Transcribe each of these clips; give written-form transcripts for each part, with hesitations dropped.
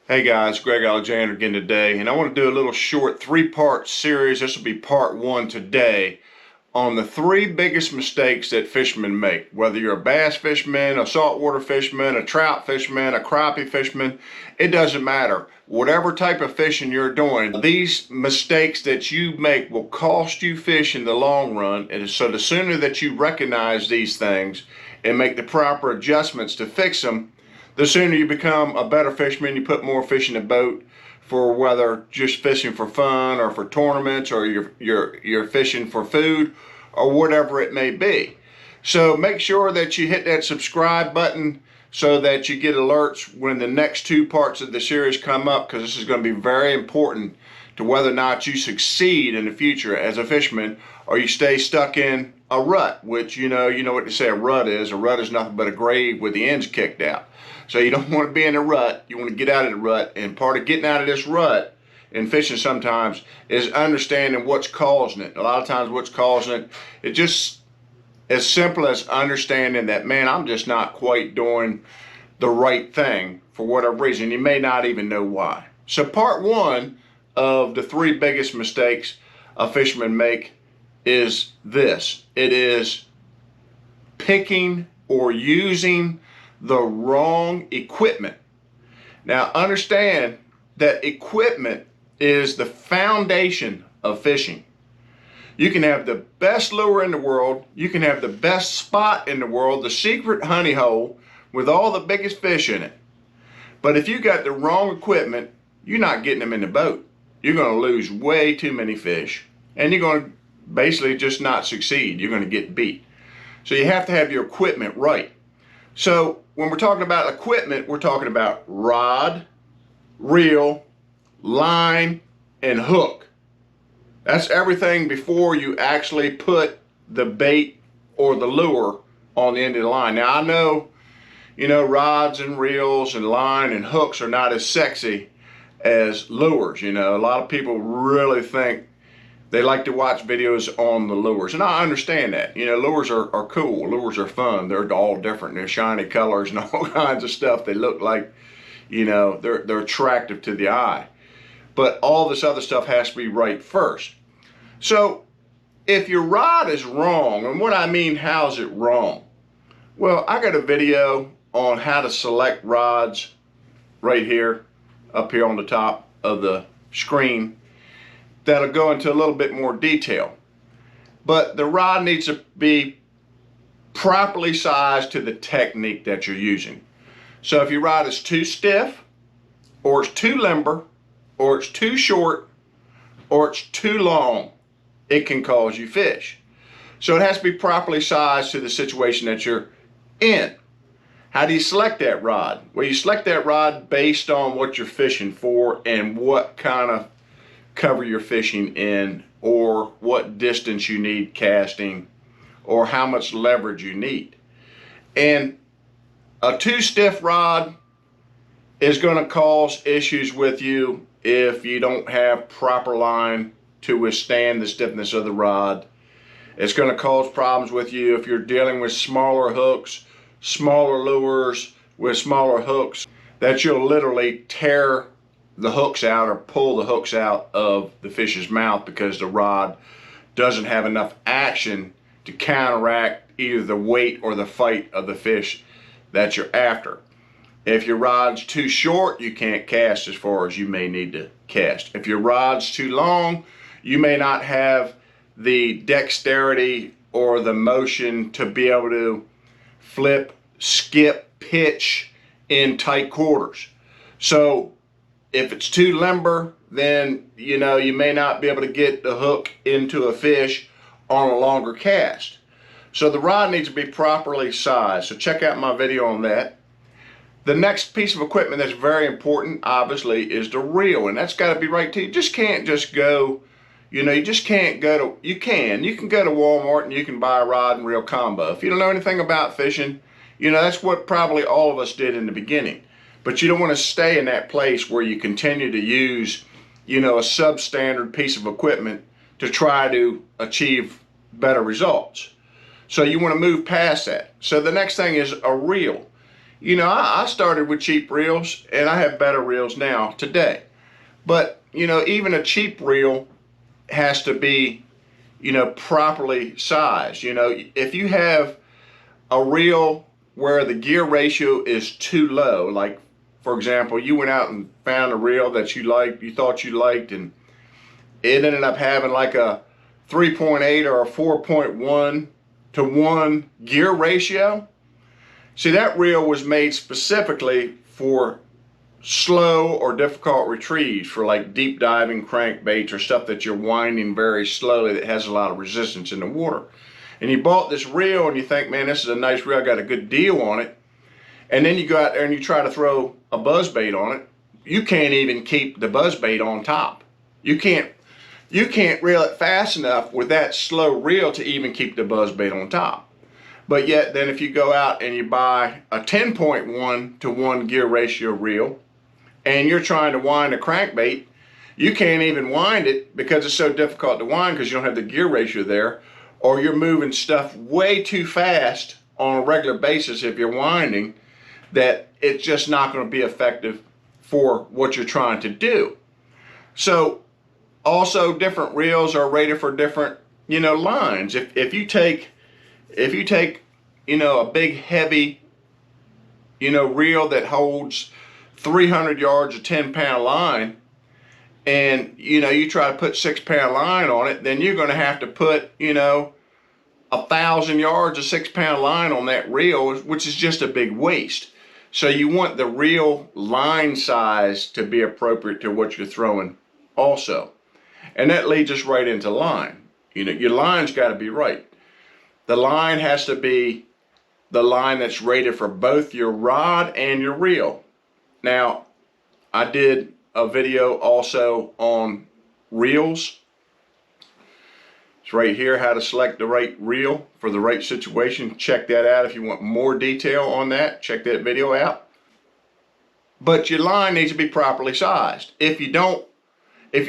Hey guys, Greg Alexander again today, and I want to do a little short three-part series. This will be part one today on the three biggest mistakes that fishermen make. Whether you're a bass fisherman, a saltwater fisherman, a trout fisherman, a crappie fisherman, it doesn't matter. Whatever type of fishing you're doing, these mistakes that you make will cost you fish in the long run. And so the sooner that you recognize these things and make the proper adjustments to fix them, the sooner you become a better fisherman. You put more fish in the boat, for whether just fishing for fun or for tournaments, or you're fishing for food or whatever it may be. So make sure that you hit that subscribe button so that you get alerts when the next two parts of the series come up, because this is going to be very important to whether or not you succeed in the future as a fisherman, or you stay stuck in a rut, which you know what they say a rut is. A rut is nothing but a grave with the ends kicked out. So you don't want to be in a rut. You want to get out of the rut. And part of getting out of this rut in fishing sometimes is understanding what's causing it. A lot of times what's causing it just as simple as understanding that, man, I'm just not quite doing the right thing for whatever reason. You may not even know why. So part one of the three biggest mistakes a fisherman make is this. It is picking or using the wrong equipment. Now understand that equipment is the foundation of fishing. You can have the best lure in the world, you can have the best spot in the world, the secret honey hole with all the biggest fish in it. But if you got the wrong equipment, you're not getting them in the boat. You're going to lose way too many fish, and you're going to basically just not succeed. You're going to get beat. So you have to have your equipment right. So when we're talking about equipment, we're talking about rod, reel, line, and hook. That's everything before you actually put the bait or the lure on the end of the line. Now I know, rods and reels and line and hooks are not as sexy as lures. A lot of people really think they like to watch videos on the lures, and I understand that. Lures are cool. Lures are fun. They're all different. They're shiny colors and all kinds of stuff. They look like, they're attractive to the eye. But all this other stuff has to be right first. So if your rod is wrong, and what I mean, how's it wrong? Well, I got a video on how to select rods right here, up here on the top of the screen, that'll go into a little bit more detail. But the rod needs to be properly sized to the technique that you're using. So if your rod is too stiff, or it's too limber, or it's too short, or it's too long, it can cause you fish. So it has to be properly sized to the situation that you're in. How do you select that rod? Well, you select that rod based on what you're fishing for and what kind of cover you're fishing in, or what distance you need casting, or how much leverage you need. And a too stiff rod is going to cause issues with you if you don't have proper line to withstand the stiffness of the rod. It's going to cause problems with you if you're dealing with smaller hooks, smaller lures with smaller hooks, that you'll literally tear the hooks out or pull the hooks out of the fish's mouth because the rod doesn't have enough action to counteract either the weight or the fight of the fish that you're after. If your rod's too short, you can't cast as far as you may need to cast. If your rod's too long, you may not have the dexterity or the motion to be able to flip, skip, pitch in tight quarters. So if it's too limber, then you may not be able to get the hook into a fish on a longer cast. So the rod needs to be properly sized. So check out my video on that. The next piece of equipment that's very important, obviously, is the reel, and that's got to be right too. You just can't just go, you just can't go to, you can go to Walmart and you can buy a rod and reel combo. If you don't know anything about fishing, that's what probably all of us did in the beginning. But you don't want to stay in that place where you continue to use, a substandard piece of equipment to try to achieve better results. So you want to move past that. So the next thing is a reel. You know, I started with cheap reels and I have better reels now today. But, you know, even a cheap reel has to be, you know, properly sized. You know, if you have a reel where the gear ratio is too low, like for example, you went out and found a reel that you liked, you thought you liked, and it ended up having like a 3.8 or a 4.1 to 1 gear ratio. See, that reel was made specifically for slow or difficult retrieves, for like deep diving crankbaits or stuff that you're winding very slowly that has a lot of resistance in the water. And you bought this reel and you think, man, this is a nice reel, I got a good deal on it. And then you go out there and you try to throw a buzzbait on it. You can't even keep the buzzbait on top. You can't reel it fast enough with that slow reel to even keep the buzzbait on top. But yet then if you go out and you buy a 10.1 to 1 gear ratio reel and you're trying to wind a crankbait, you can't even wind it because it's so difficult to wind because you don't have the gear ratio there, or you're moving stuff way too fast on a regular basis if you're winding, that it's just not going to be effective for what you're trying to do. So also different reels are rated for different, you know, lines. If you take you know, a big heavy, you know, reel that holds 300 yards of 10-pound line, and you know you try to put 6-pound line on it, then you're going to have to put, you know, 1,000 yards of 6-pound line on that reel, which is just a big waste. So you want the reel line size to be appropriate to what you're throwing also. And that leads us right into line. You know, your line's got to be right. The line has to be the line that's rated for both your rod and your reel. Now, I did a video also on reels. It's right here, how to select the right reel for the right situation. Check that out if you want more detail on that. Check that video out. But your line needs to be properly sized. If you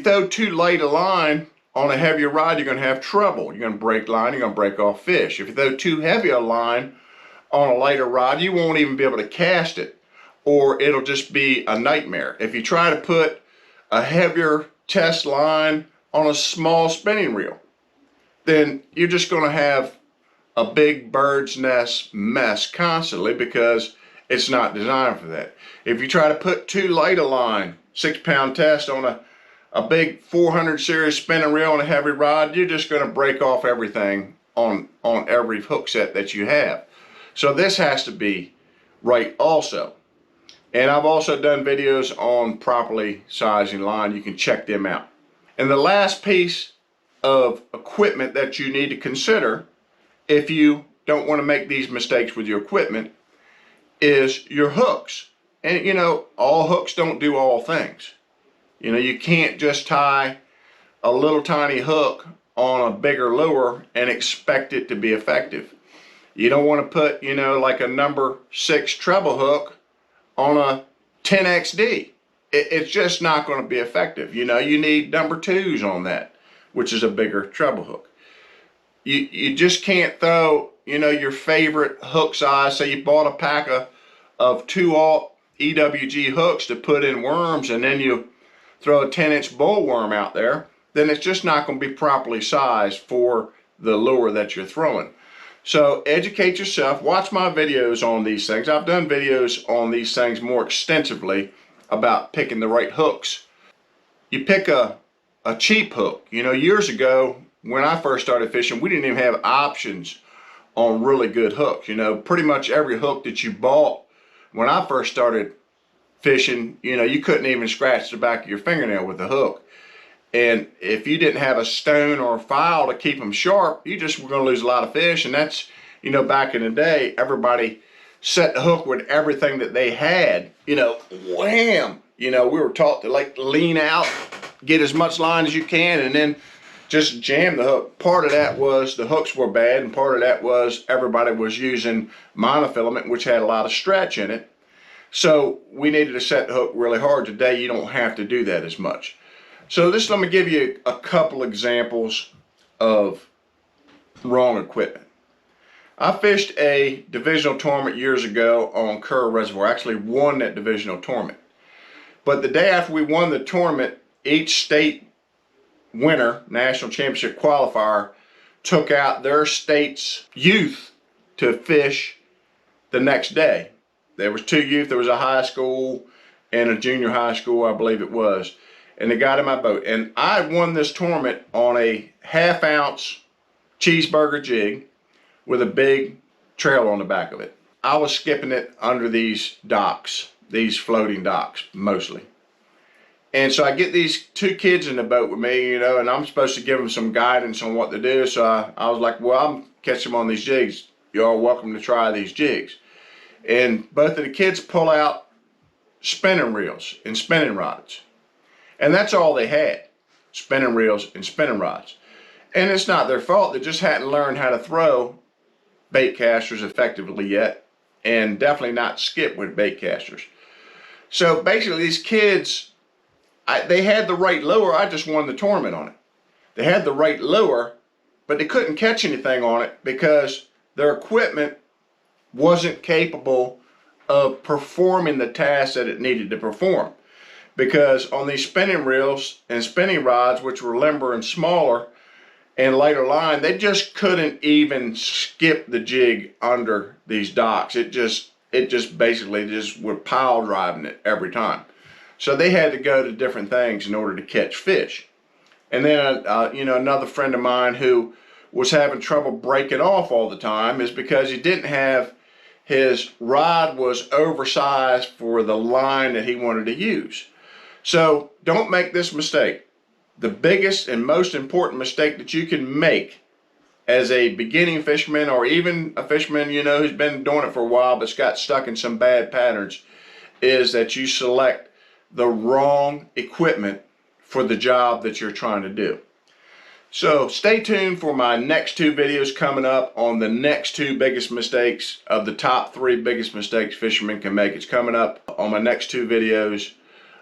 throw too light a line on a heavier rod, you're going to have trouble. You're going to break line, you're going to break off fish. If you throw too heavy a line on a lighter rod, you won't even be able to cast it, or it'll just be a nightmare. If you try to put a heavier test line on a small spinning reel, then you're just going to have a big bird's nest mess constantly because it's not designed for that. If you try to put too light a line, 6-pound test on a big 400 series spinning reel on a heavy rod, you're just going to break off everything on every hook set that you have. So this has to be right also. And I've also done videos on properly sizing line. You can check them out. And the last piece of equipment that you need to consider if you don't want to make these mistakes with your equipment is your hooks. And you know, all hooks don't do all things. You know, you can't just tie a little tiny hook on a bigger lure and expect it to be effective. You don't want to put, you know, like a number 6 treble hook on a 10XD. It's just not going to be effective. You know, you need number 2s on that, which is a bigger treble hook. You just can't throw, you know, your favorite hook size. Say you bought a pack of 2-aught EWG hooks to put in worms, and then you throw a 10-inch bullworm out there, then it's just not going to be properly sized for the lure that you're throwing. So educate yourself, watch my videos on these things. I've done videos on these things more extensively about picking the right hooks. You pick a cheap hook. You know, years ago when I first started fishing, we didn't even have options on really good hooks. You know, pretty much every hook that you bought when I first started fishing, you know, you couldn't even scratch the back of your fingernail with the hook. And if you didn't have a stone or a file to keep them sharp, you just were going to lose a lot of fish. And that's, you know, back in the day, everybody set the hook with everything that they had. You know, wham! You know, we were taught to like lean out, get as much line as you can, and then just jam the hook. Part of that was the hooks were bad, and part of that was everybody was using monofilament, which had a lot of stretch in it. So we needed to set the hook really hard. Today, you don't have to do that as much. So let me give you a couple examples of wrong equipment. I fished a divisional tournament years ago on Kerr Reservoir. I actually won that divisional tournament. But the day after we won the tournament, each state winner, national championship qualifier, took out their state's youth to fish the next day. There was 2 youth. There was a high school and a junior high school, I believe it was. And they got in my boat. And I won this tournament on a 1/2 ounce cheeseburger jig with a big trail on the back of it. I was skipping it under these docks, these floating docks, mostly. And so I get these 2 kids in the boat with me, you know, and I'm supposed to give them some guidance on what to do. So I was like, well, I'm catching them on these jigs. You're all welcome to try these jigs. And both of the kids pull out spinning reels and spinning rods. And that's all they had, spinning reels and spinning rods. And it's not their fault. They just hadn't learned how to throw bait casters effectively yet, and definitely not skip with bait casters. So basically these kids, they had the right lure. I just won the tournament on it. They had the right lure, but they couldn't catch anything on it because their equipment wasn't capable of performing the task that it needed to perform. Because on these spinning reels and spinning rods, which were limber and smaller and lighter line, they just couldn't even skip the jig under these docks. It just basically just were pile driving it every time. So they had to go to different things in order to catch fish. And then, you know, another friend of mine who was having trouble breaking off all the time is because he didn't have, his rod was oversized for the line that he wanted to use. So don't make this mistake. The biggest and most important mistake that you can make as a beginning fisherman, or even a fisherman, you know, who's been doing it for a while but's got stuck in some bad patterns, is that you select the wrong equipment for the job that you're trying to do. So stay tuned for my next 2 videos coming up on the next 2 biggest mistakes of the top 3 biggest mistakes fishermen can make. It's coming up on my next 2 videos.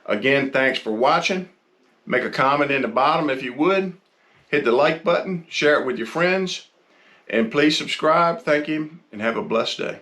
Again, thanks for watching. Make a comment in the bottom if you would. Hit the like button, share it with your friends, and please subscribe. Thank you, and have a blessed day.